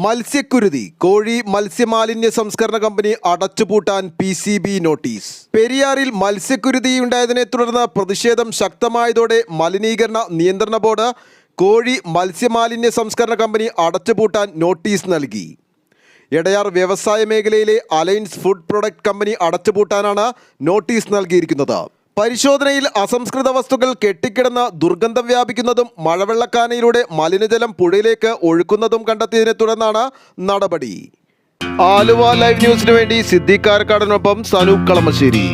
മത്സ്യക്കുരുതി കോഴി മത്സ്യമാലിന്യ സംസ്കരണ കമ്പനി അടച്ചുപൂട്ടാൻ PCB നോട്ടീസ്. പെരിയാറിൽ മത്സ്യക്കുരുതിയുണ്ടായതിനെ തുടർന്ന് പ്രതിഷേധം ശക്തമായതോടെ മലിനീകരണ നിയന്ത്രണ ബോർഡ് കോഴി മത്സ്യമാലിന്യ സംസ്കരണ കമ്പനി അടച്ചുപൂട്ടാൻ നോട്ടീസ് നൽകി. എടയാർ വ്യവസായ മേഖലയിലെ അലയൻസ് ഫുഡ് പ്രൊഡക്റ്റ് കമ്പനി അടച്ചുപൂട്ടാനാണ് നോട്ടീസ് നൽകിയിരിക്കുന്നത്. പരിശോധനയിൽ അസംസ്കൃത വസ്തുക്കൾ കെട്ടിക്കിടന്ന് ദുർഗന്ധം വ്യാപിക്കുന്നതും മഴവെള്ളക്കാനയിലൂടെ മലിനജലം പുഴയിലേക്ക് ഒഴുക്കുന്നതും കണ്ടെത്തിയതിനെ തുടർന്നാണ് നടപടി. ആലുവ ലൈവ് ന്യൂസിനു വേണ്ടി സിദ്ദീഖ് കാരക്കാടിനൊപ്പം സനൂപ് കളമശ്ശേരി.